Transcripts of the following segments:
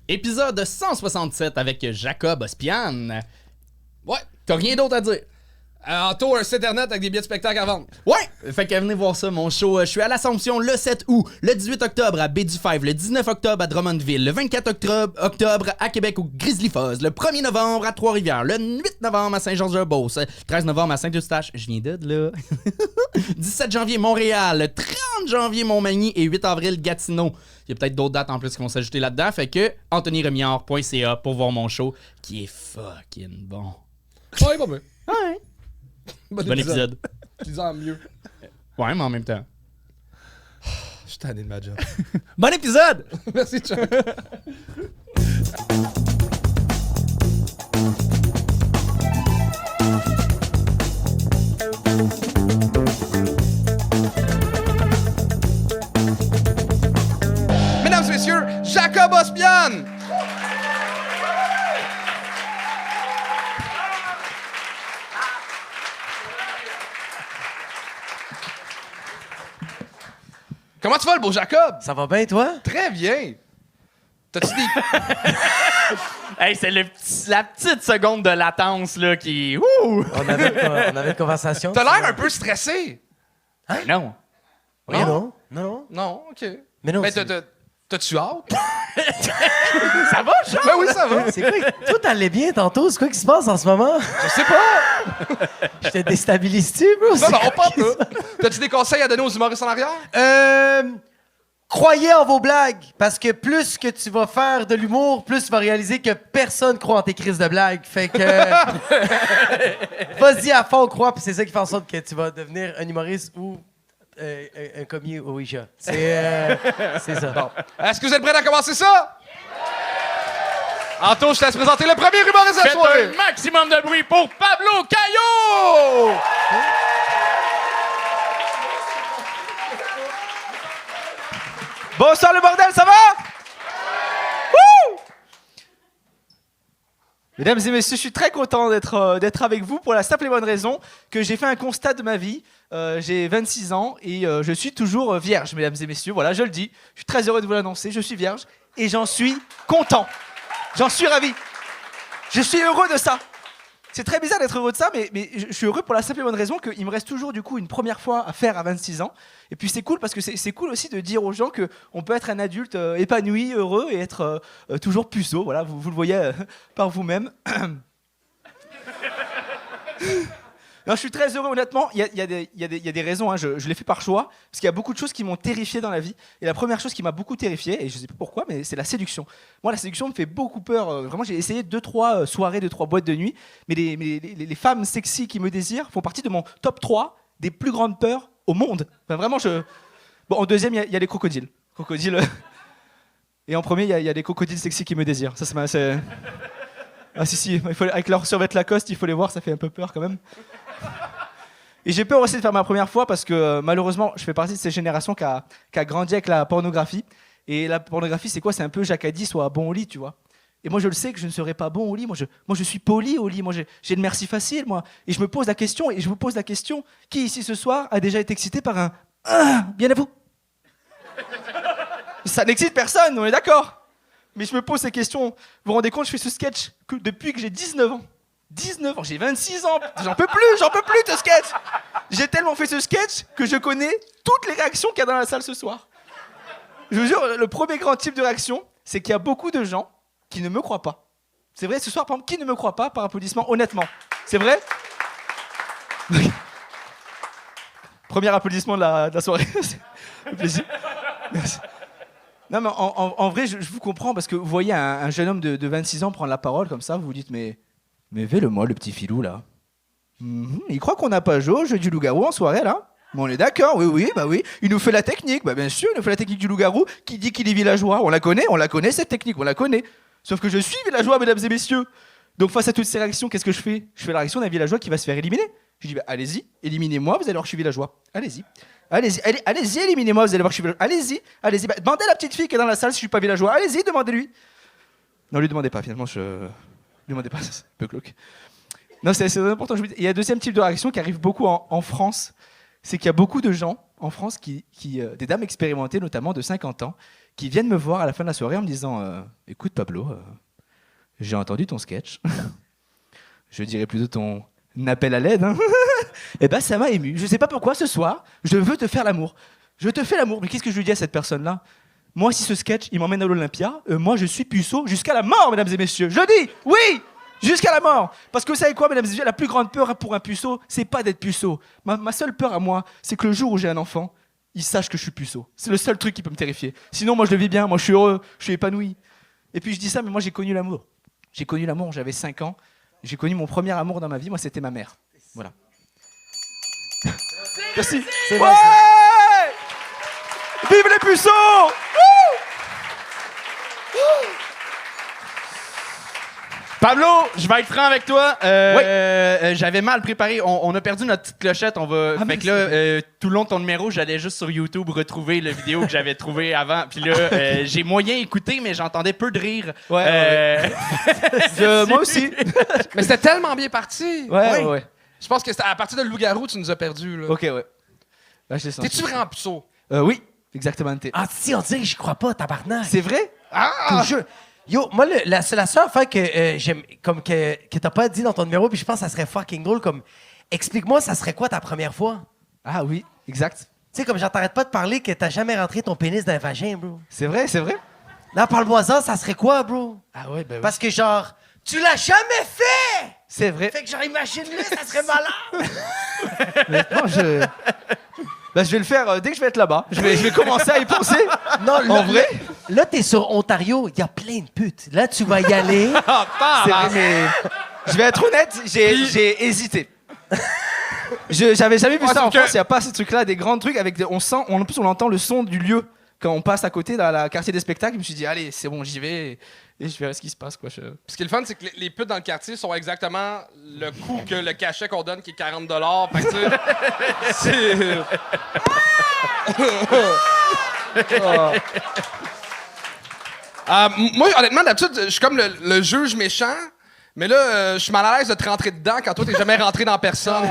Épisode 167 avec Jacob Ospian. Ouais, t'as rien d'autre à dire? Anto, un site internet avec des billets de spectacle à vendre. Ouais! Fait que venez voir ça, mon show. Je suis à l'Assomption le 7 août, le 18 octobre à Baie-du-Five, le 19 octobre à Drummondville, le 24 octobre à Québec au Grizzly Fuzz, le 1er novembre à Trois-Rivières, le 8 novembre à Saint-Georges-de-Beauce, le 13 novembre à Saint-Eustache, je viens de là, 17 janvier Montréal, le 30 janvier Montmagny et 8 avril Gatineau. Il y a peut-être d'autres dates en plus qui vont s'ajouter là-dedans, fait que anthonyremillard.ca pour voir mon show qui est fucking bon. Ouais, bon, ben. Ouais. Bon épisode. Je disais en mieux. Ouais, mais en même temps. Je suis tanné de ma job. Bon épisode! Merci, Chuck. Mesdames et messieurs, Jacob Ospian! Comment tu vas, le beau Jacob? Ça va bien, toi? Très bien. T'as-tu des... Hey, c'est la petite seconde de latence là qui. Ouh! On avait une conversation. T'as l'air un peu stressé. Non. Oui, non? Non. Non, OK. Mais non, Mais c'est- t'as-tu hâte? Ça va, Jean? Ben oui, ça va. C'est quoi? Tout allait bien tantôt. C'est quoi qui se passe en ce moment? Je sais pas. Je te déstabilise-tu, bro? Non, C'est non, quoi pas qui se toi. T'as-tu des conseils à donner aux humoristes en arrière? Croyez en vos blagues, parce que plus que tu vas faire de l'humour, plus tu vas réaliser que personne croit en tes crises de blagues. Fait que vas-y à fond, crois, puis c'est ça qui fait en sorte que tu vas devenir un humoriste ou un commis au Ouija. C'est ça. Bon. Est-ce que vous êtes prêts à commencer ça? Anto, je te laisse présenter le premier humoriste de la Faites soirée. un maximum de bruit pour Pablo Caillot! Bonsoir le bordel, ça va? Wouh! Mesdames et messieurs, je suis très content d'être avec vous pour la simple et bonne raison que j'ai fait un constat de ma vie. J'ai 26 ans et je suis toujours vierge, mesdames et messieurs. Voilà, je le dis. Je suis très heureux de vous l'annoncer. Je suis vierge et j'en suis content. J'en suis ravi. Je suis heureux de ça. C'est très bizarre d'être heureux de ça, mais je suis heureux pour la simple et bonne raison qu'il me reste toujours du coup une première fois à faire à 26 ans. Et puis c'est cool parce que c'est cool aussi de dire aux gens qu'on peut être un adulte épanoui, heureux et être toujours puceau. Voilà, vous le voyez par vous-même. Non, je suis très heureux, honnêtement. Il y a des raisons, hein. Je l'ai fait par choix, parce qu'il y a beaucoup de choses qui m'ont terrifié dans la vie. Et la première chose qui m'a beaucoup terrifié, et je ne sais pas pourquoi, mais c'est la séduction. Moi, la séduction me fait beaucoup peur. Vraiment, j'ai essayé 2-3 soirées, 2-3 boîtes de nuit, mais les femmes sexy qui me désirent font partie de mon top 3 des plus grandes peurs au monde. Enfin, vraiment, Bon, en deuxième, il y a les crocodiles. Et en premier, il y a les crocodiles sexy qui me désirent. Ça, c'est... Ah si, avec leur survêt Lacoste, il faut les voir, ça fait un peu peur quand même. Et j'ai peur aussi de faire ma première fois parce que malheureusement, je fais partie de ces générations qui a grandi avec la pornographie. Et la pornographie, c'est quoi? C'est un peu Jacadi, soit bon au lit, tu vois. Et moi, je le sais que je ne serai pas bon au lit. Moi, je suis poli au lit. Moi, j'ai le merci facile, moi. Et je me pose la question, et je vous pose la question, qui ici ce soir a déjà été excité par un « Ah, bien à vous ?» Ça n'excite personne, on est d'accord. Mais je me pose ces questions. Vous vous rendez compte, je fais ce sketch depuis que j'ai 19 ans. 19 ans, j'ai 26 ans. J'en peux plus de ce sketch. J'ai tellement fait ce sketch que je connais toutes les réactions qu'il y a dans la salle ce soir. Je vous jure, le premier grand type de réaction, c'est qu'il y a beaucoup de gens qui ne me croient pas. C'est vrai, ce soir, par exemple, qui ne me croit pas par applaudissement, honnêtement. C'est vrai? Premier applaudissement de la soirée. C'est un plaisir. Merci. Non, mais en vrai, je vous comprends parce que vous voyez un jeune homme de 26 ans prendre la parole comme ça, vous vous dites, mais fais-le-moi, le petit filou, là. Il croit qu'on n'a pas joué au jeu du loup-garou en soirée, là. Mais on est d'accord, oui. Il nous fait la technique, bien sûr, il nous fait la technique du loup-garou. Qui dit qu'il est villageois? On la connaît, cette technique, on la connaît. Sauf que je suis villageois, mesdames et messieurs. Donc face à toutes ces réactions, qu'est-ce que je fais? Je fais la réaction d'un villageois qui va se faire éliminer. Je dis, allez-y, éliminez-moi, vous allez voir que je suis villageois. Allez-y, éliminez-moi, vous allez voir que je suis villageois. Allez-y. Demandez à la petite fille qui est dans la salle si je suis pas villageois. Allez-y, demandez-lui. Non, lui demandez pas, finalement, lui demandez pas, c'est un peu glauque. Non, c'est important. Il y a un deuxième type de réaction qui arrive beaucoup en France. C'est qu'il y a beaucoup de gens en France, des dames expérimentées, notamment de 50 ans, qui viennent me voir à la fin de la soirée en me disant écoute Pablo, j'ai entendu ton sketch. Je dirais plutôt ton appel à l'aide. Hein. Et ben ça m'a ému. Je sais pas pourquoi ce soir, je veux te faire l'amour. Je te fais l'amour. Mais qu'est-ce que je lui dis à cette personne-là? Moi, si ce sketch, il m'emmène à l'Olympia, moi je suis puceau jusqu'à la mort, mesdames et messieurs. Je le dis, oui, jusqu'à la mort. Parce que vous savez quoi, mesdames et messieurs, la plus grande peur pour un puceau, c'est pas d'être puceau. Ma seule peur à moi, c'est que le jour où j'ai un enfant, il sache que je suis puceau. C'est le seul truc qui peut me terrifier. Sinon, moi je le vis bien, moi je suis heureux, je suis épanoui. Et puis je dis ça, mais moi j'ai connu l'amour. J'ai connu l'amour, j'avais 5 ans. J'ai connu mon premier amour dans ma vie, moi c'était ma mère. Voilà. Merci. C'est Ouais, bon, vive les puceaux. Pablo, je vais être franc avec toi. J'avais mal préparé. On a perdu notre petite clochette. Fait que là, tout le long de ton numéro, j'allais juste sur YouTube retrouver la vidéo que j'avais trouvée avant. Puis là, j'ai moyen écouté, mais j'entendais peu de rire. Moi aussi. Mais c'était tellement bien parti. Ouais. Je pense que c'était à partir de Loup-Garou, tu nous as perdus. Là. Ok, ouais. Là, je l'ai senti. T'es-tu vraiment puceau? Oui, exactement. Ah, si, on dirait que j'y crois pas, tabarnak. C'est vrai? Je te jure. Yo, moi, c'est la seule affaire que j'aime, comme que t'as pas dit dans ton numéro, puis je pense que ça serait fucking drôle, comme, explique-moi, ça serait quoi ta première fois? Ah oui, exact. Tu sais, comme j'arrête pas de parler que t'as jamais rentré ton pénis dans un vagin, bro. C'est vrai, c'est vrai? Là, parle-moi ça serait quoi, bro? Ah ouais, ben oui. Parce que, genre, tu l'as jamais fait! C'est vrai. Fait que, genre, imagine-le, ça serait malade! Honnêtement, je vais le faire dès que je vais être là-bas. Je vais commencer à y penser. Non, En vrai? Là, t'es sur Ontario, il y a plein de putes. Là, tu vas y aller. C'est vrai, mais je vais être honnête, j'ai hésité. J'avais jamais vu ça en France, il n'y a pas ces trucs-là, des grands trucs avec en plus on entend le son du lieu quand on passe à côté dans la quartier des spectacles. Je me suis dit allez, c'est bon, j'y vais et je verrai ce qui se passe quoi. Ce qui est le fun, c'est que les putes dans le quartier sont exactement le coût que le cachet qu'on donne, qui est 40 $. Fait que tu sais, moi, honnêtement, d'habitude, je suis comme le juge méchant, mais là, je suis mal à l'aise de te rentrer dedans quand toi, t'es jamais rentré dans personne.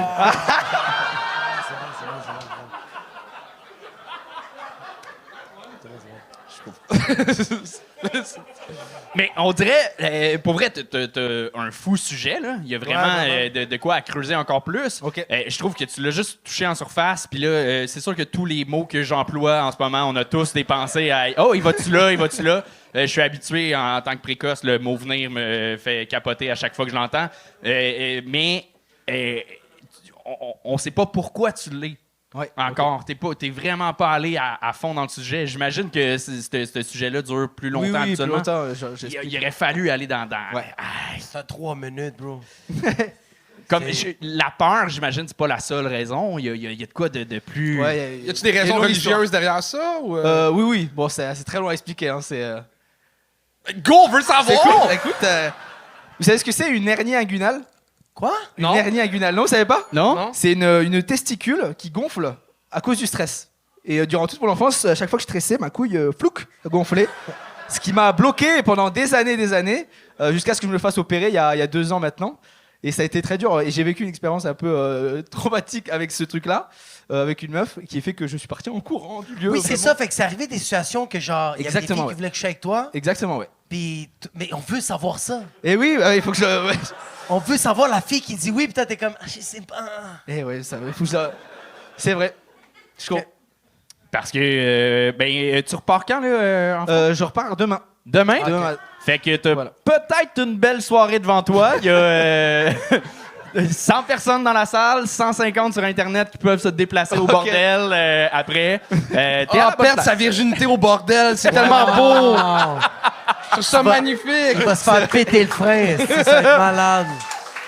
Mais on dirait, pour vrai, t'as un fou sujet, là. Il y a vraiment de quoi à creuser encore plus. Ok. Je trouve que tu l'as juste touché en surface. Puis là, c'est sûr que tous les mots que j'emploie en ce moment, on a tous des pensées à « Oh, il va-tu là? Il va-tu là? » Je suis habitué en tant que précoce, le mot « venir » me fait capoter à chaque fois que je l'entends. Mais on sait pas pourquoi tu l'es. Ouais, encore. T'es vraiment pas allé à fond dans le sujet. J'imagine que ce sujet-là dure plus longtemps Oui, plus habituellement. longtemps. Il aurait fallu aller dans... Ouais. Ça 3 minutes, bro. Comme la peur, j'imagine, c'est pas la seule raison. Il y a de quoi de plus... Ouais, Y a-tu des raisons religieuses derrière ça? Ou oui. Bon, c'est très long à expliquer. Hein. Go, on veut C'est savoir! cool. Écoute, vous savez ce que c'est une hernie inguinale? Quoi? Non. Une hernie inguinale. Non, vous savez pas? Non? C'est une testicule qui gonfle à cause du stress. Et durant toute mon enfance, à chaque fois que je stressais, ma couille flouc gonflait. Ce qui m'a bloqué pendant des années, jusqu'à ce que je me le fasse opérer il y a 2 ans maintenant. Et ça a été très dur. Et j'ai vécu une expérience un peu traumatique avec ce truc-là, avec une meuf, qui a fait que je suis parti en courant du lieu. Oui, c'est vraiment. ça. Fait que c'est arrivé des situations que, genre, il y avait des Exactement, filles ouais. qui voulaient coucher avec toi. Exactement, ouais. Puis, mais on veut savoir ça. Et oui, il faut que je... ouais. On veut savoir la fille qui dit oui, puis toi, t'es comme, ah, je sais pas. Eh ouais, ça faut que je... C'est vrai. Je comprends. Parce que, tu repars quand, là? en France? Je repars demain. Demain? Demain. Fait que t'as Voilà. peut-être une belle soirée devant toi. Il y a 100 personnes dans la salle, 150 sur Internet qui peuvent se déplacer au Ok. bordel après. T'es à la bonne Perdre place. sa virginité au bordel, c'est tellement beau! Je trouve ça magnifique! Il va se faire péter le frein. Ça va être malade.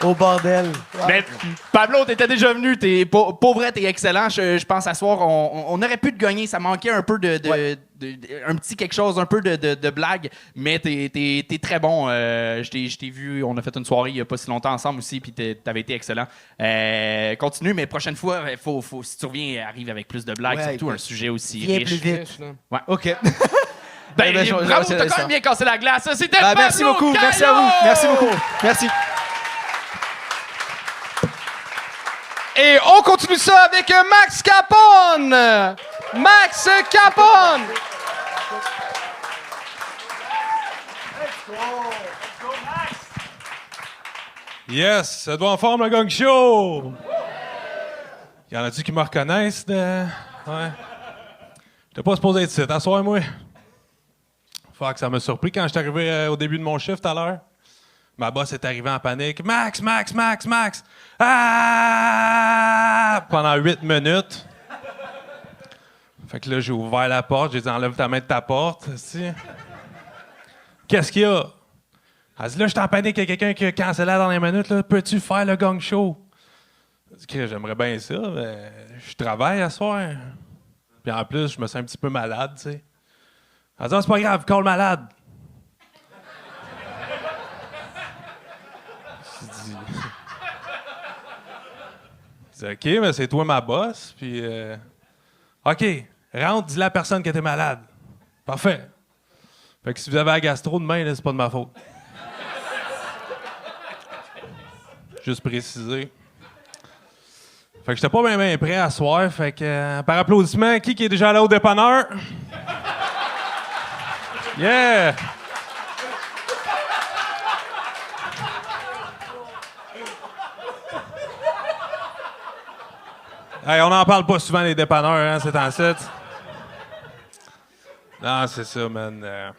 Au bordel. Mais Pablo, t'étais déjà venu. Pour vrai, t'es excellent. Je pense à soir, on aurait pu te gagner. Ça manquait un peu un petit quelque chose, un peu de blague. Mais t'es très bon. Je t'ai vu. On a fait une soirée il y a pas si longtemps ensemble aussi. Puis t'avais été excellent. Continue, mais prochaine fois, si tu reviens, arrive avec plus de blagues. Ouais, surtout écoute. un sujet aussi Viens riche. plus vite. Ok. Ben, Ben, bravo, je- t'as je- quand même bien cassé la glace. Ça, c'était Ah, Pablo merci beaucoup. Caillot! Merci à vous. Merci beaucoup. Merci. Et on continue ça avec Max Capone! Max Capone! Yes, ça doit en forme le gang show! Y en a-tu qui me reconnaissent de. Ouais. J'étais pas supposé être ici, t'asseoir, moi. Fuck, ça m'a surpris quand j'étais arrivé au début de mon shift tout à l'heure. Ma boss est arrivée en panique. Max, Max, Max, Max! Ah! Pendant 8 minutes. Fait que là, j'ai ouvert la porte, j'ai dit enlève ta main de ta porte. Qu'est-ce qu'il y a? Elle dit là, je suis en panique, il y a quelqu'un qui a cancellé dans les minutes. Là. Peux-tu faire le gang show? Je dis j'aimerais bien ça, mais je travaille à soir. Puis en plus, je me sens un petit peu malade, tu sais. Elle dit c'est pas grave, call malade. Je dis OK, mais c'est toi ma boss, puis OK, rentre, dis-la à personne que t'es malade. Parfait. Fait que si vous avez la gastro demain, là, c'est pas de ma faute. Juste préciser. Fait que j'étais pas bien prêt à soir, fait que par applaudissement, qui est déjà allé au dépanneur? Yeah! Hey, on n'en parle pas souvent les dépanneurs, hein, c'est en 7. Non, c'est ça, man.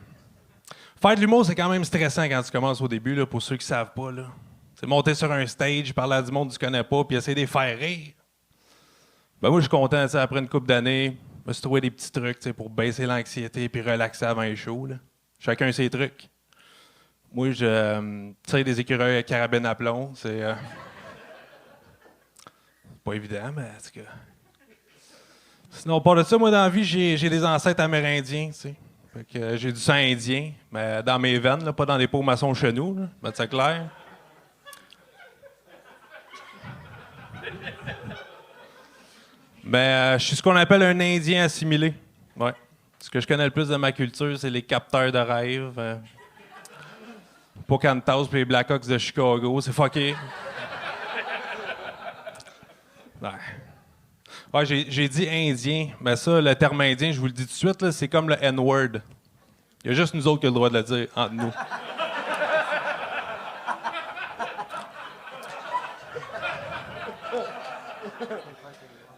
Faire de l'humour, c'est quand même stressant quand tu commences au début, là, pour ceux qui savent pas, là. C'est monter sur un stage, parler à du monde que tu connais pas, puis essayer de les faire rire. Ben moi, je suis content, tu sais, après une couple d'années, je me suis trouvé des petits trucs, tu sais, pour baisser l'anxiété puis relaxer avant les shows, là. Chacun ses trucs. Moi, je tire des écureuils à carabine à plomb, c'est pas évident, mais en tout cas. Sinon, pas de ça, moi, dans la vie, j'ai des ancêtres amérindiens, tu sais. Fait que j'ai du sang indien, mais dans mes veines, là, pas dans les peaux maçons chenous, là. Mettre ça clair. Mais je suis ce qu'on appelle un Indien assimilé. Ouais. Ce que je connais le plus de ma culture, c'est les capteurs de rêve. Pocahontas puis les Blackhawks de Chicago. C'est fucké. Ouais. Ouais, j'ai dit indien, mais ça, le terme indien, je vous le dis tout de suite, là, c'est comme le N-word. Il y a juste nous autres qui avons le droit de le dire entre nous.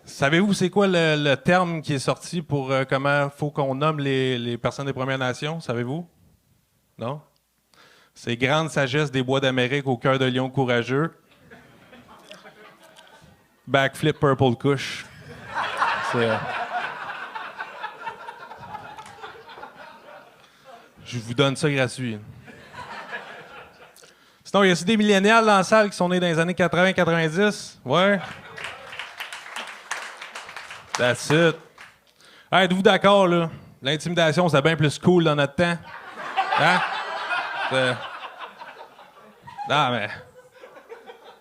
Savez-vous c'est quoi le terme qui est sorti pour comment faut qu'on nomme les personnes des Premières Nations? Savez-vous? Non? C'est grande sagesse des bois d'Amérique au cœur de lion courageux. Backflip purple couche. Je vous donne ça gratuit. Sinon, il y a aussi des millénials dans la salle qui sont nés dans les années 80-90. Ouais. That's it. Hey, êtes-vous d'accord, là? L'intimidation, c'est bien plus cool dans notre temps. Hein? Non, mais...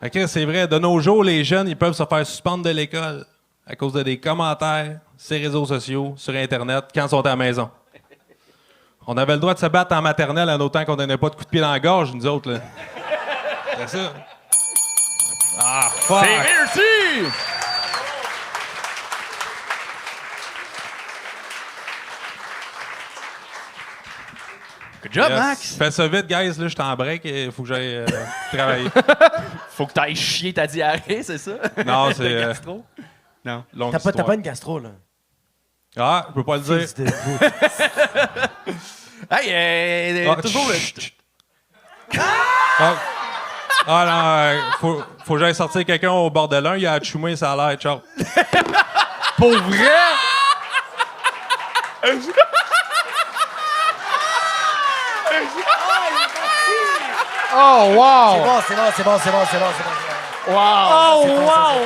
OK, c'est vrai, de nos jours, les jeunes, ils peuvent se faire suspendre de l'école à cause de des commentaires sur les réseaux sociaux, sur Internet, quand ils sont à la maison. On avait le droit de se battre en maternelle en autant qu'on donnait pas de coups de pied dans la gorge, nous autres, là. C'est ça. Ah, fuck! C'est réussi! Good job, Yes. Max! Fais ça vite, guys, là, je suis en break et il faut que j'aille travailler. Faut que t'ailles chier ta diarrhée, c'est ça? Non, c'est... De gastro? Non. longue T'as histoire. pas une gastro, là. Ah, je peux pas le dire. Fils de pute. Hey, Ah, toujours le... chut, chut. Ah non, faut que j'aille sortir quelqu'un au bord de l'un, il a achumé, ça a l'air, ciao. Pour vrai? Oh, wow! C'est bon. Wow! Oh, wow!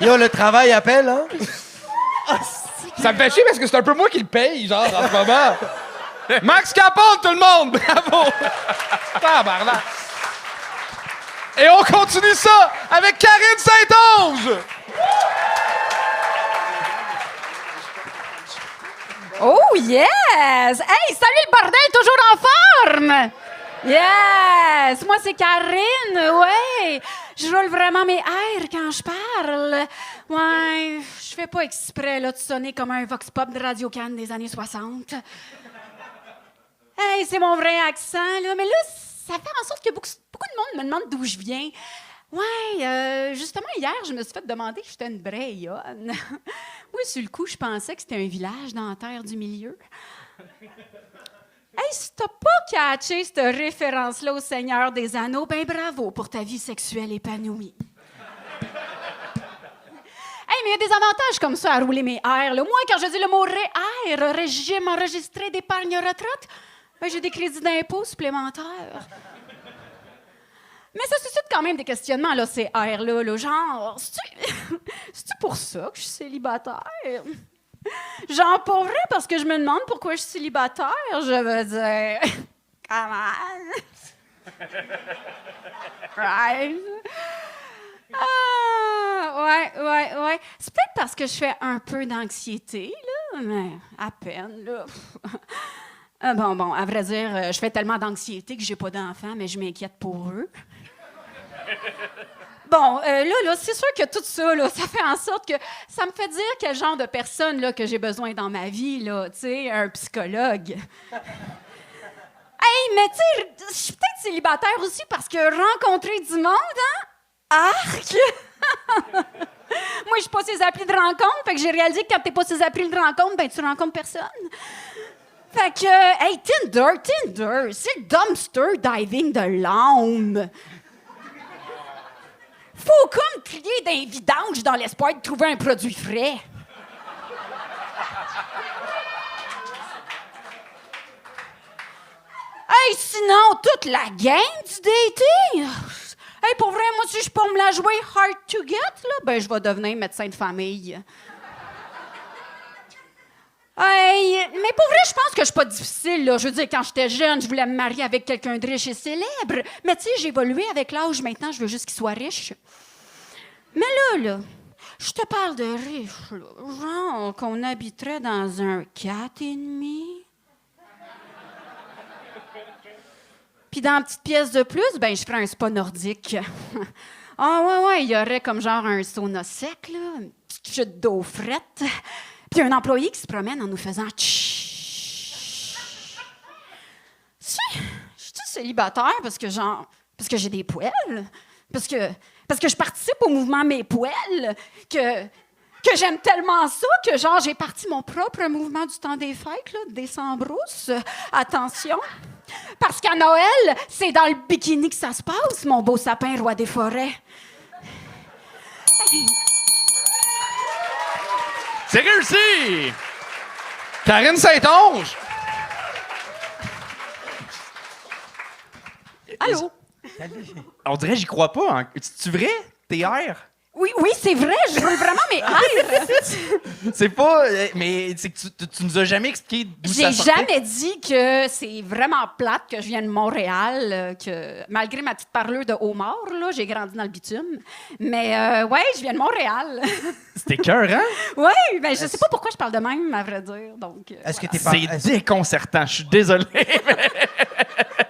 Yo, le travail appelle, hein? Ça me fait chier parce que c'est un peu moi qui le paye, genre, en ce moment. Max Capone, tout le monde! Bravo! Tabarnak! Et on continue ça avec Karine Saint-Onge! Oh yes! Hey, salut le bordel, toujours en forme! Yes! Moi, c'est Karine, ouais! Je roule vraiment mes airs quand je parle. Ouais, je fais pas exprès là, de sonner comme un vox pop de Radio Cannes des années 60. Ouais, c'est mon vrai accent, là. Mais là, ça fait en sorte que beaucoup de monde me demande d'où je viens. Ouais, justement, hier, je me suis fait demander que j'étais une Brayonne. Oui, sur le coup, je pensais que c'était un village dans la terre du milieu. Hey, si t'as pas catché cette référence-là au Seigneur des Anneaux, ben bravo pour ta vie sexuelle épanouie. Hey, mais il y a des avantages comme ça à rouler mes airs. Moi, quand je dis le mot REER, régime enregistré d'épargne retraite, ben, j'ai des crédits d'impôt supplémentaires. Mais ça suscite quand même des questionnements, là, ces airs-là. Là, genre, c'est-tu pour ça que je suis célibataire? Genre, pour vrai, parce que je me demande pourquoi je suis célibataire, je veux dire... Come on! Right? Ah, ouais. C'est peut-être parce que je fais un peu d'anxiété, là, mais à peine, là. Bon, à vrai dire, je fais tellement d'anxiété que j'ai pas d'enfants, mais je m'inquiète pour eux. Bon, là, c'est sûr que tout ça, là, ça fait en sorte que ça me fait dire quel genre de personne là, que j'ai besoin dans ma vie, là, tu sais, un psychologue. Hey, mais tu sais, je suis peut-être célibataire aussi parce que rencontrer du monde, hein? Arc! Moi, je suis pas ces applis de rencontre, fait que j'ai réalisé que quand t'es pas ces applis de rencontre, ben tu rencontres personne. Fait que, hey, Tinder, c'est le dumpster diving de l'âme. Faut comme crier d'un vidange dans l'espoir de trouver un produit frais. Hey, sinon, toute la gang du dating. Hey, pour vrai, moi, si je peux me la jouer hard to get, là, ben, je vais devenir médecin de famille. Hey, mais pour vrai, je pense que je suis pas difficile, là. Je veux dire, quand j'étais jeune, je voulais me marier avec quelqu'un de riche et célèbre. Mais tu sais, j'ai évolué avec l'âge. Maintenant, je veux juste qu'il soit riche. Mais là, je te parle de riche, là. Genre qu'on habiterait dans un 4,5. Puis dans une petite pièce de plus, ben je ferais un spa nordique. Ouais, il y aurait comme genre un sauna sec, là, une petite chute d'eau frette. Puis un employé qui se promène en nous faisant tchhh. Je suis célibataire parce que j'ai des poêles, parce que je participe au mouvement Mes Poêles, que j'aime tellement ça que genre j'ai parti mon propre mouvement du temps des fêtes, là, décembrousse. Attention, parce qu'à Noël, c'est dans le bikini que ça se passe, mon beau sapin roi des forêts. Hey. C'est réussi! Karine Saint-Onge! Allô? On dirait j'y crois pas. Hein. C'est-tu vrai? T'es air? Oui, c'est vrai, je veux vraiment mes airs. C'est pas... mais c'est que tu nous as jamais expliqué d'où ça J'ai sortait. jamais dit que c'est vraiment plate que je viens de Montréal, que malgré ma petite parlure de homard, là, j'ai grandi dans le bitume. Mais ouais, je viens de Montréal. C'était cœur, hein? Oui, ben je sais pas pourquoi je parle de même, à vrai dire. Donc, Est-ce que voilà. t'es C'est déconcertant, je suis désolé.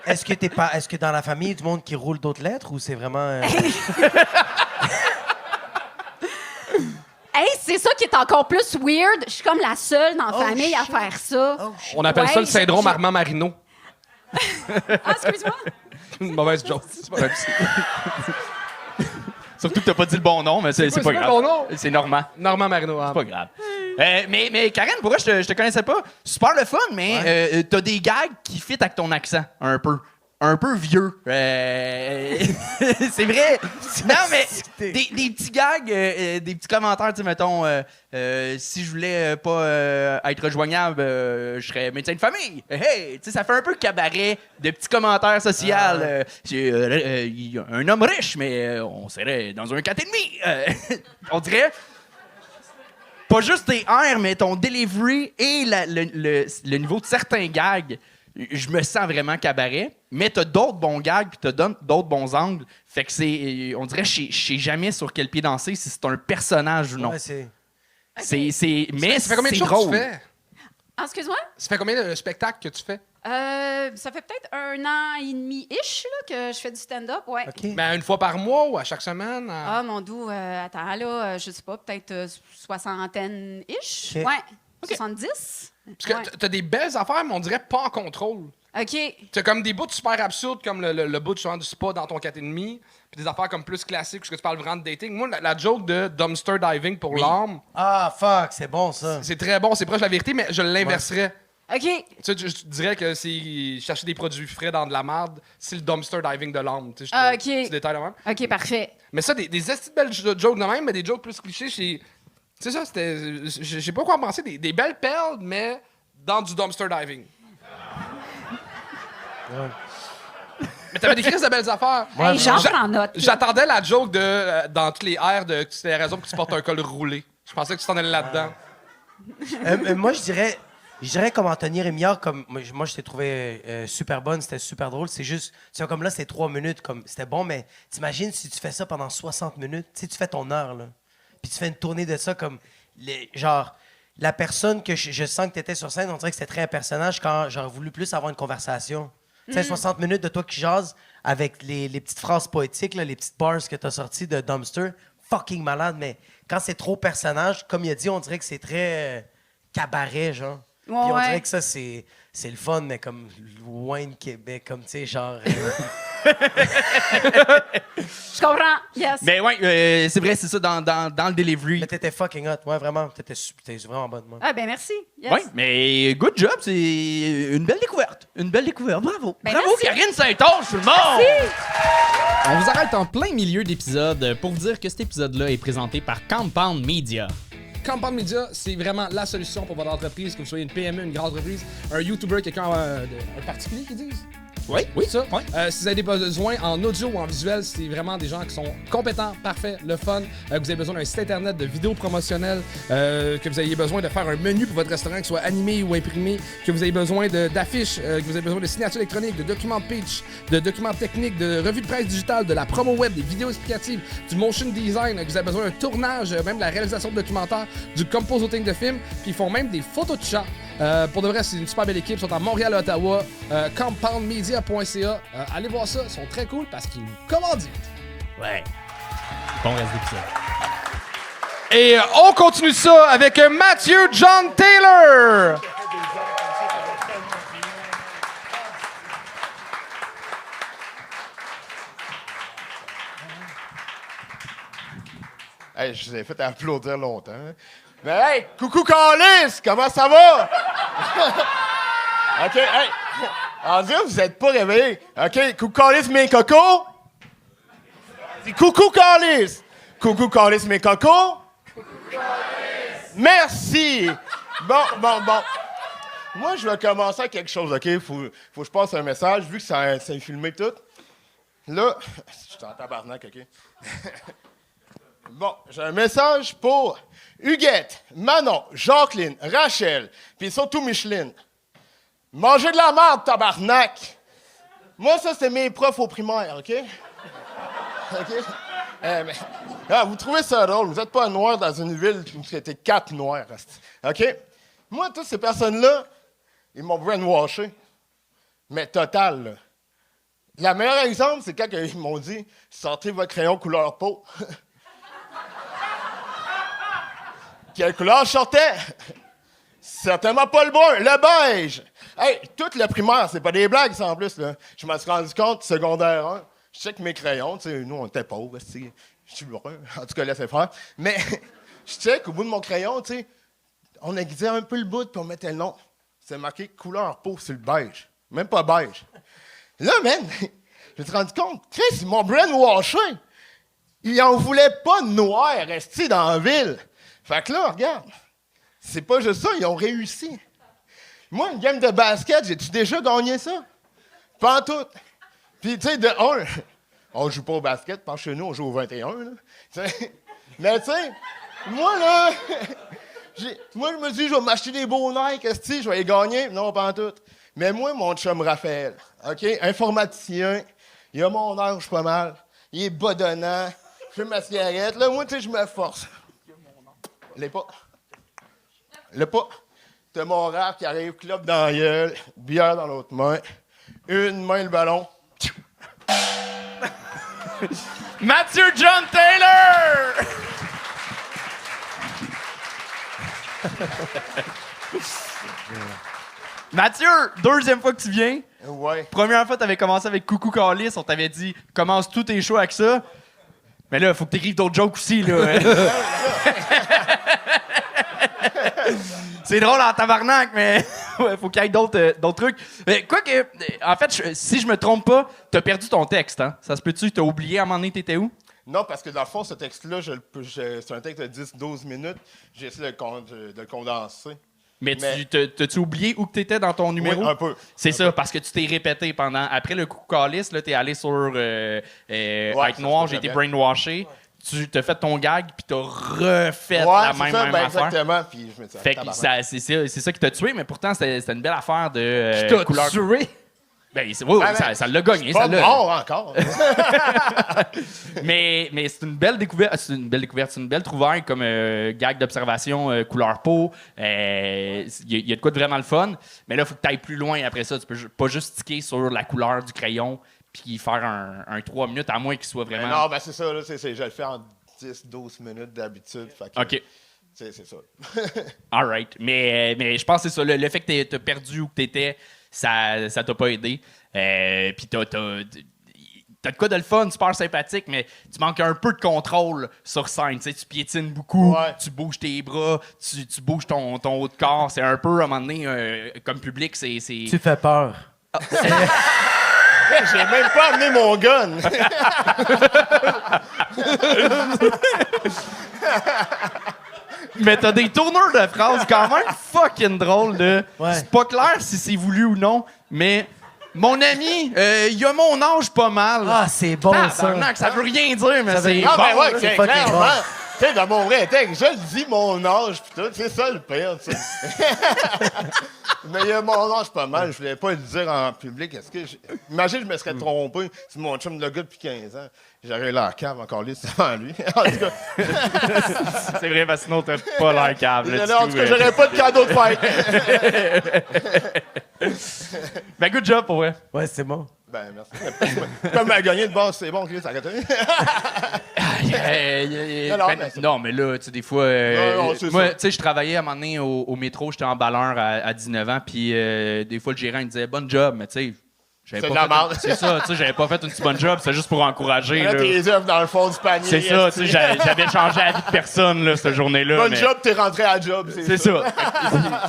Est-ce que dans la famille, il y a du monde qui roule d'autres lettres ou c'est vraiment... Hey, c'est ça qui est encore plus weird. Je suis comme la seule dans la famille à faire ça. On appelle ça le syndrome je- Armand Marino. Ah, excuse-moi. Une mauvaise joke. C'est pas grave. Surtout que t'as pas dit le bon nom, mais c'est quoi, pas c'est grave. quoi ton nom? C'est Normand. Normand Marino. Hein. C'est pas grave. Mais Karen, pourquoi je te connaissais pas? Super le fun, mais t'as des gags qui fit avec ton accent, un peu. Un peu vieux. C'est vrai. Non, mais des petits gags, des petits commentaires, tu sais, mettons, si je voulais pas être rejoignable, je serais médecin de famille. Hey, tu sais, ça fait un peu cabaret de petits commentaires sociaux. Un homme riche, mais on serait dans un 4,5. On dirait... Pas juste tes airs, mais ton delivery et le niveau de certains gags. Je me sens vraiment cabaret, mais t'as d'autres bons gags puis t'as d'autres bons angles. Fait que c'est... On dirait que je sais jamais sur quel pied danser, si c'est un personnage ou non. Ouais, c'est... Mais Ça fait combien de c'est choses drôle. que tu fais? Ah, excuse-moi. Ça fait combien de spectacles que tu fais? Ça fait peut-être 1 an et demi-ish là, que je fais du stand-up, ouais. OK. Ben, une fois par mois ou à chaque semaine? Ah, mon doux, attends, là, je sais pas, peut-être 60-ish. OK. Ouais, 70. Parce que Ouais. t'as des belles affaires, mais on dirait pas en contrôle. OK. T'as comme des bouts super absurdes, comme le bout genre, du spa dans ton 4,5, puis des affaires comme plus classiques, où tu parles vraiment de dating. Moi, la joke de dumpster diving pour l'âme, Ah, fuck, c'est bon, ça. c'est très bon, c'est proche de la vérité, mais je l'inverserais. OK. Tu sais, je te dirais que c'est chercher des produits frais dans de la merde, c'est le dumpster diving de l'âme. Tu sais, Ah, OK. petit détail de même. OK, parfait. Mais ça, des esti de belles jokes de même, mais des jokes plus clichés, c'est ça, c'était. Je sais pas quoi en penser, des belles perles, mais dans du dumpster diving. Mais t'avais des crises de belles affaires. Hey, j'en prends note. J'attendais la joke de dans toutes les airs de c'était la raison pour que tu portes un col roulé. Je pensais que tu t'en allais là-dedans. Moi, je dirais comme Anthony Rémillard, comme moi je t'ai trouvé super bonne, c'était super drôle. C'est juste, tu vois, comme là, c'est 3 minutes, comme c'était bon, mais t'imagines si tu fais ça pendant 60 minutes, tu sais, tu fais ton heure, là. Puis tu fais une tournée de ça comme, genre, la personne que je sens que t'étais sur scène, on dirait que c'était très un personnage quand j'aurais voulu plus avoir une conversation. Tu sais, 60 minutes de toi qui jases avec les petites phrases poétiques, là, les petites bars que t'as sorties de Dumpster, fucking malade, mais quand c'est trop personnage, comme il a dit, on dirait que c'est très cabaret, genre. Puis on dirait que ça, c'est le fun, mais comme loin de Québec, comme, tu sais, genre... Je comprends. Yes. Ben ouais, c'est vrai, c'est ça, dans le delivery. Mais t'étais fucking hot, ouais, vraiment. T'étais vraiment bonne, moi. Ah, ben merci. Yes. Ouais, mais good job, c'est une belle découverte. Une belle découverte, bravo. Ben, Bravo, merci. Karine Saint-Onge, tout le monde! Merci. On vous arrête en plein milieu d'épisode pour vous dire que cet épisode-là est présenté par Compound Media. Compound Media, c'est vraiment la solution pour votre entreprise, que vous soyez une PME, une grande entreprise, un YouTuber, quelqu'un, un particulier qui disent. Oui, Oui, ça. Oui. Si vous avez des besoins en audio ou en visuel, c'est vraiment des gens qui sont compétents, parfaits, le fun. Que vous avez besoin d'un site internet, de vidéos promotionnelles, que vous ayez besoin de faire un menu pour votre restaurant qui soit animé ou imprimé, que vous ayez besoin d'affiches, que vous avez besoin de signatures électroniques, de documents pitch, de documents techniques, de revues de presse digitale, de la promo web, des vidéos explicatives, du motion design, que vous avez besoin d'un tournage, même de la réalisation de documentaires, du compositing de films, puis ils font même des photos de chats. Pour de vrai, c'est une super belle équipe. Ils sont à Montréal, Ottawa. Compoundmedia.ca. Allez voir ça. Ils sont très cool parce qu'ils nous commanditent. Ouais. Bon reste d'épisode. Et on continue ça avec Matthew John Taylor. Hey, je vous ai fait applaudir longtemps. Mais hey, coucou Carlis, comment ça va? OK, hey, on dirait que vous êtes pas réveillés. OK, coucou Carlis, mes cocos. Dis coucou Carlis. Coucou Carlis, mes cocos. Merci. Bon. Moi, je vais commencer avec quelque chose, OK? Faut que je passe un message, vu que c'est filmé tout. Là, je suis en tabarnak, OK? Bon, j'ai un message pour Huguette, Manon, Jacqueline, Rachel, puis surtout Micheline. Mangez de la merde, tabarnak! Moi, ça, c'est mes profs au primaire, OK? OK? Vous trouvez ça drôle, vous n'êtes pas noir dans une ville où c'était 4 noirs, OK? Moi, toutes ces personnes-là, ils m'ont brainwashé. Mais total, là. Le meilleur exemple, c'est quand ils m'ont dit « Sortez votre crayon couleur peau ». Quelle couleur je sortais? Certainement pas le brun, le beige. Hey, toute la primaire, c'est pas des blagues, ça, en plus, là. Je m'en suis rendu compte, secondaire 1. Je check mes crayons, tu sais, nous, on était pauvres, je suis brun. En tout cas, laissez faire. Mais je check au bout de mon crayon, tu sais, on aiguisait un peu le bout, puis on mettait le nom. C'est marqué couleur peau sur le beige. Même pas beige. Là, man, je me suis rendu compte, Chris, ils m'ont brainwashé. Ils en voulaient pas de noir, rester dans la ville. Fait que là, regarde, c'est pas juste ça, ils ont réussi. Moi, une game de basket, j'ai-tu déjà gagné ça? Pas en tout. Puis, tu sais, on joue pas au basket, parce que chez nous, on joue au 21, là. T'sais. Mais, tu sais, moi, là, moi, je me dis, je vais m'acheter des beaux Nike, je vais les gagner. Non, pas en tout. Mais moi, mon chum Raphaël, OK, informaticien, il a mon âge pas mal, il est badonnant, je fume ma cigarette. Là, moi, tu sais, je me force. L'est pas. L'est pas. T'as mon rap qui arrive, clope dans la gueule, bière dans l'autre main, une main le ballon. Matthew John Taylor! Mathieu, deuxième fois que tu viens. Ouais. Première fois, t'avais commencé avec Coucou Calice. On t'avait dit, commence tous tes shows avec ça. Mais là, faut que t'écrives d'autres jokes aussi, là. C'est drôle en tabarnak, mais ouais, faut qu'il y ait d'autres trucs. Quoique, en fait, si je me trompe pas, t'as perdu ton texte, hein? Ça se peut-tu? T'as oublié à un moment donné, t'étais où? Non, parce que dans le fond, ce texte-là, c'est un texte de 10-12 minutes. J'ai essayé de le condenser. Mais t'as-tu oublié où que t'étais dans ton numéro? Oui, un peu. C'est ça, parce que tu t'es répété pendant... Après le Coucou Calice, là, t'es allé sur Être Noir, j'ai été brainwashé. Tu t'as fait ton gag, puis t'as refait la même affaire. Exactement. Puis je me dis, Fait que c'est ça qui t'a tué, mais pourtant, c'était une belle affaire de Qui t'a couleur. tué? Ben, ça l'a gagné. pas Ça l'a. mort encore. Mais c'est une belle découverte. C'est une belle trouvaille comme gag d'observation couleur peau. Il y a de quoi de vraiment le fun. Mais là, il faut que tu ailles plus loin après ça. Tu peux pas juste sticker sur la couleur du crayon puis faire un 3 minutes, à moins qu'il soit vraiment... Non, ben c'est ça. Là, je le fais en 10-12 minutes d'habitude. OK. C'est ça. All right. Mais je pense que c'est ça. Le fait que t'as perdu où que t'étais, ça t'a pas aidé. Puis t'as de quoi de le fun, super sympathique, mais tu manques un peu de contrôle sur scène. Tu piétines beaucoup, tu bouges tes bras, tu bouges ton haut de corps. C'est un peu, à un moment donné, comme public, c'est... Tu fais peur. J'ai même pas amené mon gun. Mais t'as des tourneurs de phrases quand même fucking drôles. Ouais. C'est pas clair si c'est voulu ou non, mais... Mon ami, il a mon âge pas mal. Ah, c'est bon, ça. Ça veut rien dire, mais c'est Ah, bon. ben ouais, c'est c'est fucking clairement. bon. Tu sais, dans mon vrai texte, je le dis mon âge, pis tout. C'est ça le pire, tu sais. Mais il a mon âge pas mal. Je voulais pas le dire en public. Imagine, je me serais trompé. C'est mon chum de gars depuis 15 ans. J'aurais l'air cave encore lui, c'est devant lui. En tout cas, C'est vrai, parce que sinon, t'as pas l'air câble. en tout cas, j'aurais pas de cadeau de fête. Ben, good job, pour vrai. Ouais, c'est bon. Ben, merci. Comme à gagner de base, c'est bon, Chris, arrête. Non, mais là, tu sais, des fois... Non, c'est moi, ça. tu sais, je travaillais à un moment donné au métro, j'étais emballeur à 19 ans, puis des fois, le gérant, il me disait « Bonne job », mais tu sais... C'est de la merde. C'est ça, tu sais, j'avais pas fait une si bonne job, c'est juste pour encourager. Là, Là. tes œuvres dans le fond du panier. C'est ça, tu sais, j'avais changé la vie de personne, là, cette journée-là. Bonne mais... job, t'es rentré à la job. C'est ça.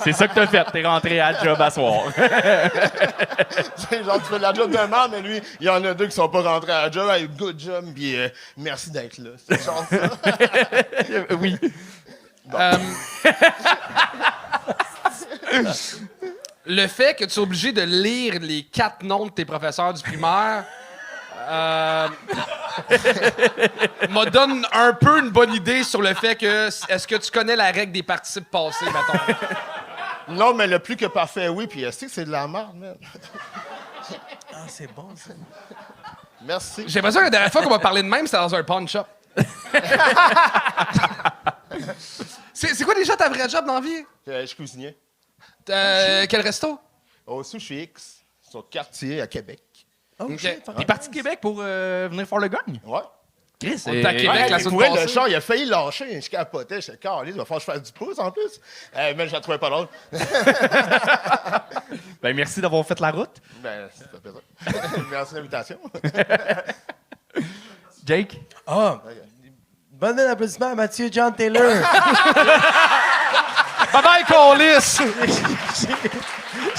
C'est ça que t'as fait, t'es rentré à la job à soir. C'est genre, tu fais de la job de merde, mais lui, il y en a deux qui sont pas rentrés à la job. Hey, good job, puis merci d'être là. C'est genre ça. Oui. Le fait que tu sois obligé de lire les 4 noms de tes professeurs du primaire me donne un peu une bonne idée sur le fait que est-ce que tu connais la règle des participes passés, mettons? Non, mais le plus que parfait, oui, puis est-ce que c'est de la merde, man? Ah, c'est bon, ça. Merci. J'ai l'impression que la dernière fois qu'on m'a parlé de même, c'était dans un pawn shop. C'est quoi déjà ta vraie job dans la vie? Je suis cuisinier. Quel resto? Au Sushi X, sur Quartier, à Québec. Oh, Ok. shit. T'es parti de Québec pour venir faire le gagne? Ouais. Chris, On est à Québec, Ouais, la mais semaine pour vrai, le passée. char, il a failli lâcher. Je capotais. J'étais calé, il va falloir que je fasse du pouce en plus. Mais je la trouvais pas drôle. Ben, merci d'avoir fait la route. Ben, ça fait plaisir. Merci de l'invitation. Jake? Ah, bon applaudissement à Mathieu John Taylor. Bye-bye, Colis!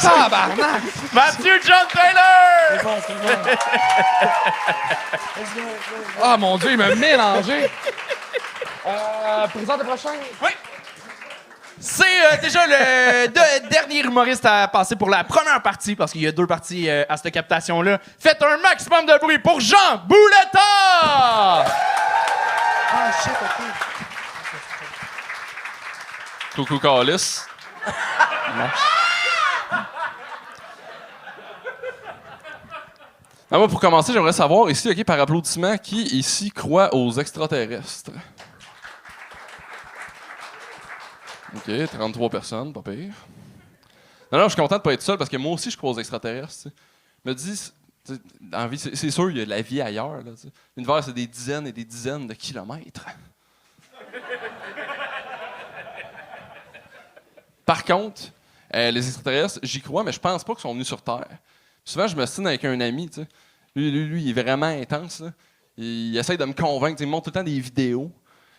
Tabarnak! Mathieu John Taylor! C'est bon, c'est bon. Ah, mon Dieu, il m'a mélangé. Présente le prochain. Oui! C'est déjà le dernier humoriste à passer pour la première partie, parce qu'il y a 2 parties à cette captation-là. Faites un maximum de bruit pour Jean Bouletta! Ah, shit, OK. Coucou Calis. Moi, pour commencer, j'aimerais savoir ici, OK, par applaudissement, qui ici croit aux extraterrestres? OK, 33 personnes, pas pire. Non, je suis content de pas être seul parce que moi aussi, je crois aux extraterrestres. Tu sais. Je me dis, tu sais, dans la vie, c'est sûr, il y a de la vie ailleurs. Là, tu sais. L'univers, c'est des dizaines et des dizaines de kilomètres. Par contre, Les extraterrestres, j'y crois, mais je pense pas qu'ils sont venus sur Terre. Souvent, je me signe avec un ami, tu sais. Lui, il est vraiment intense, là. Il essaie de me convaincre, il me montre tout le temps des vidéos.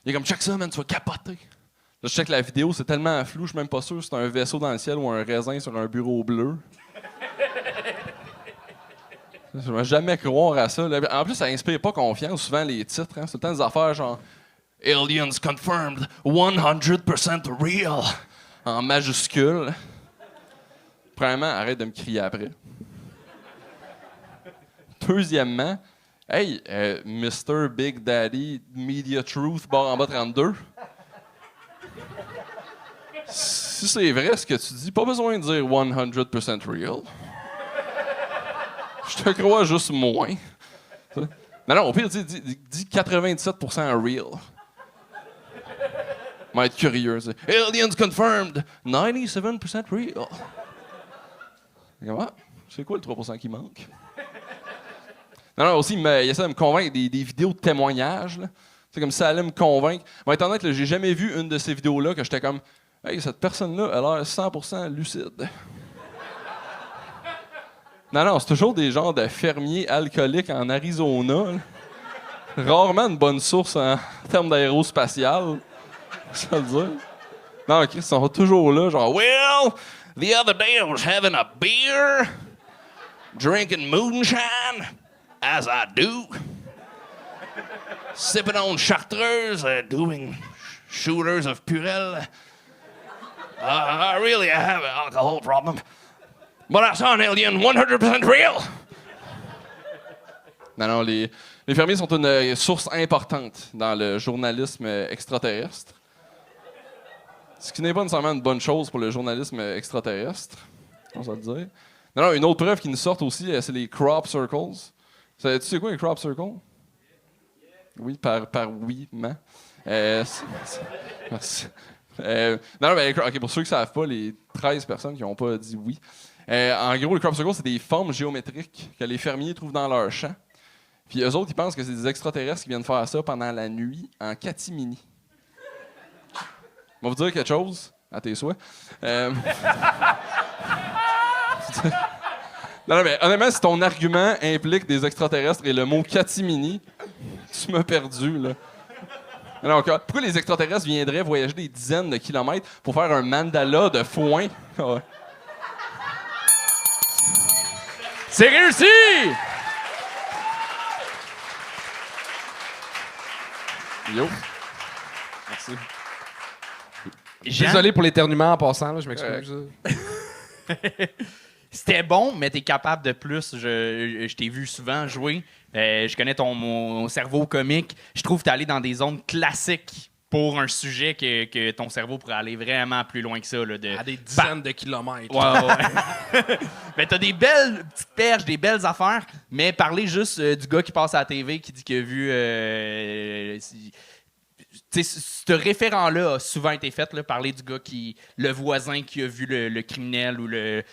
Il est comme, check ça, man, tu vas capoter. Là, je check la vidéo, c'est tellement flou, je suis même pas sûr si c'est un vaisseau dans le ciel ou un raisin sur un bureau bleu. Je ne vais jamais croire à ça. En plus, ça inspire pas confiance, souvent, les titres. Hein. C'est tout le temps des affaires genre « Aliens confirmed, 100% real » en majuscule. Premièrement, arrête de me crier après. Deuxièmement, hey, Mr. Big Daddy, Media Truth, barre en bas 32. Si c'est vrai ce que tu dis, pas besoin de dire 100% real. Je te crois juste moins. Non, au pire, dis 97% real. Je vais être curieux. Aliens confirmed, 97% real. Comment? C'est quoi le 3% qui manque? Non, aussi, il essaie de me convaincre des vidéos de témoignages. C'est comme si ça allait me convaincre. Mais étant donné que j'ai jamais vu une de ces vidéos-là que j'étais comme « Hey, cette personne-là a l'air 100% lucide. » Non, c'est toujours des genres de fermiers alcooliques en Arizona. Là. Rarement une bonne source en termes d'aérospatial. Je vais le dire. Non, OK, ils sont toujours là, genre « Well, the other day I was having a beer, drinking moonshine, as I do, sipping on chartreuse, doing shooters of Purell. I have an alcohol problem. But I saw an alien 100% real. » Non, les fermiers sont une source importante dans le journalisme extraterrestre. Ce qui n'est pas nécessairement une bonne chose pour le journalisme extraterrestre, on va le dire. Non, une autre preuve qui nous sort aussi, c'est les crop circles. Tu sais quoi, les crop circles? Oui, par oui-ment. Merci. OK, pour ceux qui ne savent pas, les 13 personnes qui n'ont pas dit oui. En gros, les crop circles, c'est des formes géométriques que les fermiers trouvent dans leur champ. Puis eux autres, ils pensent que c'est des extraterrestres qui viennent faire ça pendant la nuit en catimini. Je vais vous dire quelque chose, à tes souhaits. Non, mais honnêtement, si ton argument implique des extraterrestres et le mot catimini, tu m'as perdu, là. Alors, pourquoi les extraterrestres viendraient voyager des dizaines de kilomètres pour faire un mandala de foin? Ouais. C'est réussi! Yo. Merci. Désolé pour l'éternuement en passant, là, je m'excuse. C'était bon, mais t'es capable de plus. Je t'ai vu souvent jouer. Je connais mon cerveau comique. Je trouve que t'es allé dans des zones classiques pour un sujet que ton cerveau pourrait aller vraiment plus loin que ça. Là, à des dizaines de kilomètres. Ouais. Mais t'as des belles petites perches, des belles affaires, mais parler juste du gars qui passe à la TV qui dit qu'il a vu... ce référent-là a souvent été fait, là, parler du gars le voisin qui a vu le criminel ou le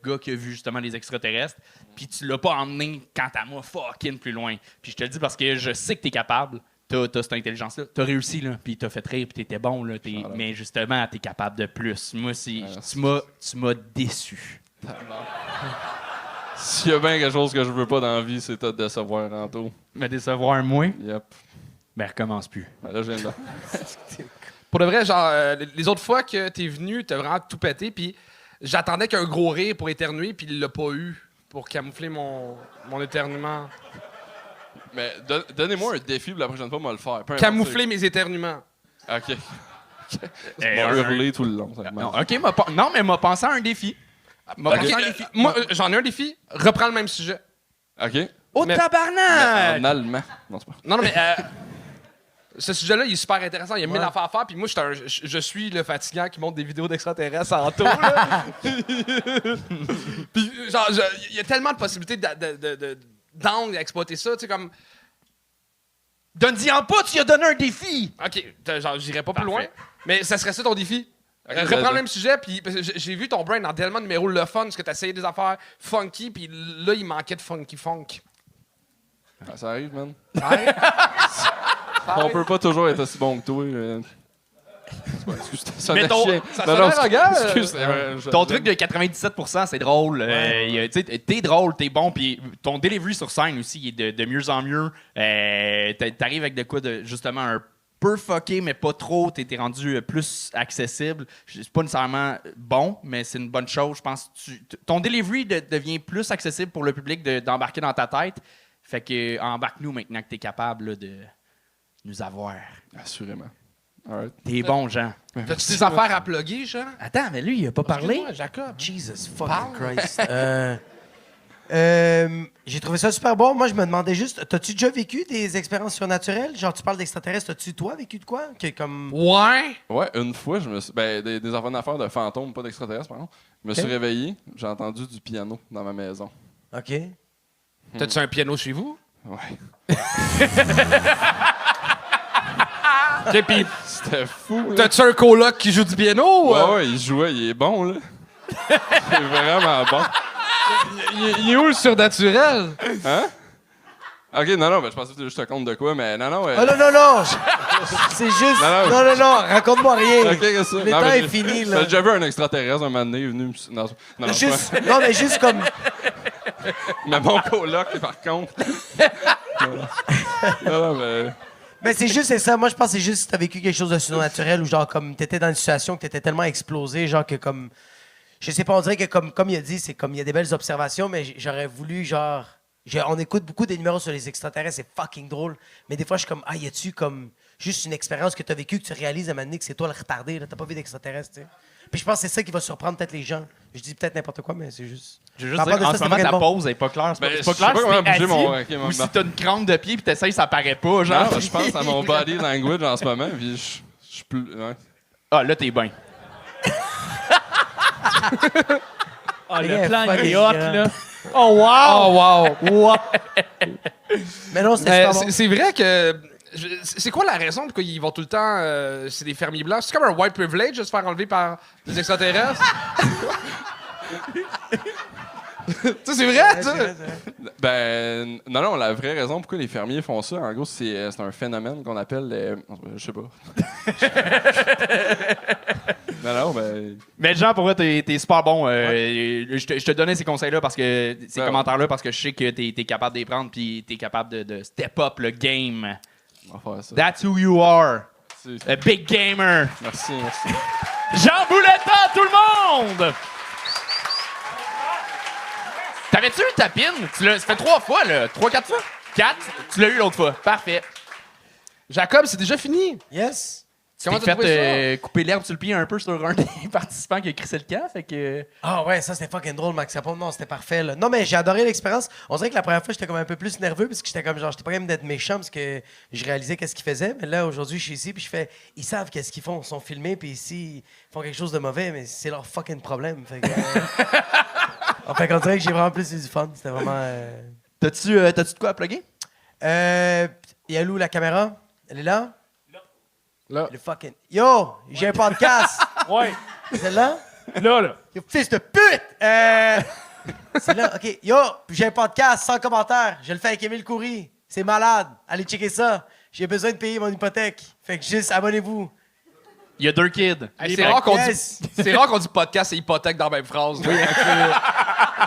gars qui a vu justement les extraterrestres, puis tu l'as pas emmené quant à moi fucking plus loin. Puis je te le dis parce que je sais que t'es capable, t'as cette intelligence-là, t'as réussi, là, puis t'as fait rire, puis t'étais bon, là, mais justement, t'es capable de plus. Moi, tu m'as déçu. S'il y a bien quelque chose que je veux pas dans la vie, c'est te décevoir, Anto. Me décevoir, moi? Yep. Ben, recommence plus. Ben là, je viens de là. Pour de vrai, genre, les autres fois que t'es venu, t'as vraiment tout pété, puis j'attendais qu'un gros rire pour éternuer, puis il l'a pas eu pour camoufler mon éternuement. Mais donnez-moi un défi pour la prochaine fois, moi le faire. Camoufler mes éternuements. OK. Tu vas hurler tout le long. Ça non, OK, non, mais m'a pensé à un défi. Moi, j'en ai un défi. Reprends le même sujet. OK. Oh, tabarnak! En allemand. Non, c'est pas. Non, mais ce sujet-là, il est super intéressant. Il y a 1000 affaires à faire. Puis moi, je suis le fatigant qui monte des vidéos d'extraterrestres en tour. Puis, genre, il y a tellement de possibilités d'angles à exploiter ça. Tu sais, comme. Donne-y en pas, tu lui as donné un défi! OK, genre, j'irai pas plus loin. Mais ça serait ça ton défi. Okay, reprends le même sujet, puis j'ai vu ton brain dans tellement de numéros le fun, parce que t'as essayé des affaires funky, puis là, il manquait de funky funk. Ah, ça arrive, man. On peut pas toujours être aussi bon que toi. Excuse, ça sonnait Mais ton- chien. ça Non, sonnait non, arrogant, excuse, Ton truc de 97%, c'est drôle. Tu sais, t'es drôle, t'es bon, puis ton delivery sur scène aussi, il est de mieux en mieux. T'arrives avec de quoi de justement un peu fucké, mais pas trop. T'es rendu plus accessible. C'est pas nécessairement bon, mais c'est une bonne chose. Je pense que ton delivery devient plus accessible pour le public d'embarquer dans ta tête. Fait que embarque-nous maintenant que t'es capable là, de nous avoir. Assurément. All right. T'es bon, Jean. T'as-tu des affaires à plugger, Jean? Attends, mais lui, il a pas parlé. Excuse-moi, Jacob. Jesus fucking Christ. J'ai trouvé ça super bon. Moi, je me demandais juste, t'as-tu déjà vécu des expériences surnaturelles? Genre, tu parles d'extraterrestres, t'as-tu, toi, vécu de quoi? Que, comme... Ouais. Ouais, une fois, je me suis. Ben, des affaires de fantômes, pas d'extraterrestres, par contre. Je me suis réveillé, j'ai entendu du piano dans ma maison. OK. T'as-tu un piano chez vous? Ouais. OK, pis C'était fou, là. t'as-tu un coloc qui joue du piano? Ouais, il jouait, il est bon, là. Il est vraiment bon. Il est où le surnaturel? Hein? Ok, non, ben, je pensais que c'était juste un compte de quoi, mais non. Oh non! C'est juste... Non, raconte-moi rien. Ok, qu'est-ce que ça? Le Non, temps mais est fini, là. J'ai déjà vu un extraterrestre un moment donné, il est venu me. Non, Juste... Non, mais juste comme... mais mon coloc, par contre. non, mais. Mais c'est ça. Moi, je pense que c'est juste que t'as vécu quelque chose de surnaturel ou genre comme t'étais dans une situation que t'étais tellement explosé, genre que comme... Je sais pas, on dirait que comme il a dit, c'est comme il y a des belles observations, mais j'aurais voulu genre... On écoute beaucoup des numéros sur les extraterrestres, c'est fucking drôle. Mais des fois, je suis comme, y a-tu comme juste une expérience que t'as vécue, que tu réalises à un moment donné que c'est toi le retardé, là, t'as pas vu d'extraterrestres, tu sais. Puis je pense que c'est ça qui va surprendre peut-être les gens. Je dis peut-être n'importe quoi, mais c'est juste... Je veux juste Par dire, rapport en à ce ça, moment, c'est ta vraiment pause est pas claire. C'est Ben, pas je sais clair pas si comment t'es bouger assis mon- ok, ou si t'as une crampe de pied puis t'essayes, ça paraît pas, genre. Non, je pense à mon body language en ce moment, puis je suis plus. Ouais. Ah, là, t'es bien. Ah, Yeah, le plan, il est fucking hot, grand. là. Oh, wow! Oh, wow! Mais non, c'était Mais super bon. c'est vrai que... C'est quoi la raison pourquoi ils vont tout le temps... c'est des fermiers blancs? C'est comme un white privilege de se faire enlever par des extraterrestres? Tu sais, c'est vrai, tu sais? Ben, non, la vraie raison pourquoi les fermiers font ça, en gros, c'est un phénomène qu'on appelle. Je sais pas. non, ben. Mais Jean, pour vrai, t'es super bon. Je te donnais ces conseils-là, parce que ces Ouais. commentaires-là, parce que je sais que t'es capable de les prendre puis t'es capable de step up le game. On va faire ça. That's who you are. Merci, A big gamer. merci. Jean Bouletta, tout le monde! T'avais-tu eu ta pin? Ça fait 3 fois, là. 3-4 fois? 4? Tu l'as eu l'autre fois. Parfait. Jacob, c'est déjà fini. Yes. Comment T'es t'as trouvé fait couper l'herbe sur le pied un peu sur un des participants qui a crissé le camp, fait que... Ah ouais, ça c'était fucking drôle, Max Capone. Non, c'était parfait, là. Non, mais j'ai adoré l'expérience. On dirait que la première fois, j'étais comme un peu plus nerveux parce que j'étais comme genre, j'étais pas capable d'être méchant parce que je réalisais qu'est-ce qu'ils faisaient. Mais là, aujourd'hui, je suis ici puis je fais, ils savent qu'est-ce qu'ils font. Ils sont filmés puis ici, ils font quelque chose de mauvais, mais c'est leur fucking problème. Fait que, fait qu'on dirait que j'ai vraiment plus eu du fun. C'était vraiment. T'as-tu de quoi à plugger? Il y a où la caméra? Elle est là? Là. Le fucking. Yo, j'ai un podcast. Ouais. C'est là? Là. Yo, fils de pute! C'est là, OK. Yo, j'ai un podcast sans commentaire. Je le fais avec Émile Coury. C'est malade. Allez checker ça. J'ai besoin de payer mon hypothèque. Fait que juste abonnez-vous. Il y a 2 kids. Hey, c'est rare qu'on dit podcast et hypothèque dans la même phrase. Oui,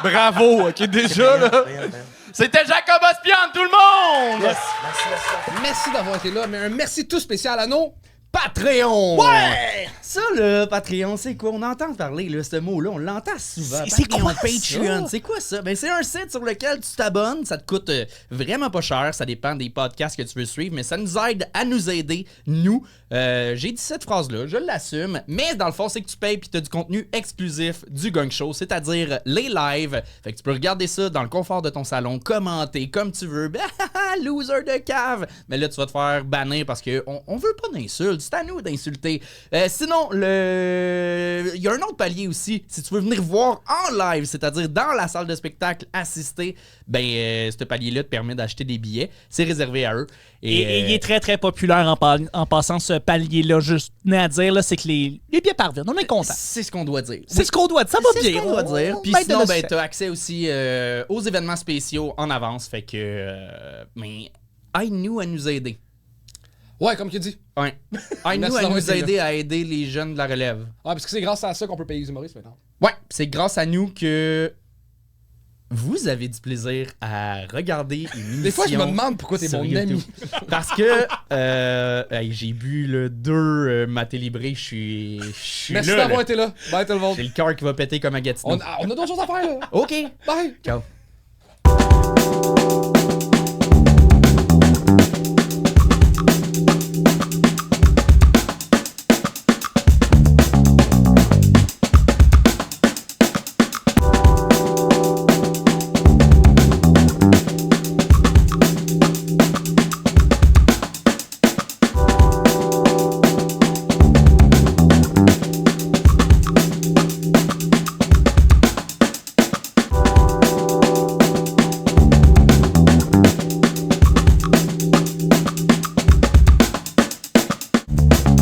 bravo, OK, déjà, là. Voyons. C'était Jacob Ospian, tout le monde! Yes, merci. Merci d'avoir été là, mais un merci tout spécial à nos Patreon. Ouais! Ça, le Patreon, c'est quoi? On entend parler, là, ce mot-là, on l'entend souvent. C'est Patreon, quoi Patreon, ça? c'est quoi ça? Ben, c'est un site sur lequel tu t'abonnes, ça te coûte vraiment pas cher, ça dépend des podcasts que tu veux suivre, mais ça nous aide à nous aider, nous. J'ai dit cette phrase-là, je l'assume, mais dans le fond, c'est que tu payes puis tu as du contenu exclusif du Gang Show, c'est-à-dire les lives. Fait que tu peux regarder ça dans le confort de ton salon, commenter comme tu veux. Ben, loser de cave! Mais là, tu vas te faire bannir parce qu'on veut pas d'insultes. C'est à nous d'insulter. Sinon, il y a un autre palier aussi. Si tu veux venir voir en live, c'est-à-dire dans la salle de spectacle assistée, ben, ce palier-là te permet d'acheter des billets. C'est réservé à eux. Et il est très, très populaire en passant ce palier-là. Juste à dire, là, c'est que les billets parviennent. On est content. C'est ce qu'on doit dire. C'est ce qu'on doit dire. Ça va C'est bien. ce qu'on doit dire. Puis On va sinon, être de ben, le t'as accès aussi aux événements spéciaux en avance. Fait que... mais aide-nous à nous aider. Ouais, comme tu dis. Ouais. Elle Merci nous d'avoir été aider à aider les jeunes de la relève. Ouais, parce que c'est grâce à ça qu'on peut payer les humoristes maintenant. Ouais, c'est grâce à nous que vous avez du plaisir à regarder une émission. Des fois, je me demande pourquoi t'es sur mon YouTube. ami. Parce que j'ai bu le 2 Maté Libré, je suis Merci là, d'avoir là. été là. Bye tout le monde. J'ai le cœur qui va péter comme un Gatineau. On a d'autres choses à faire là. OK. Bye. Ciao.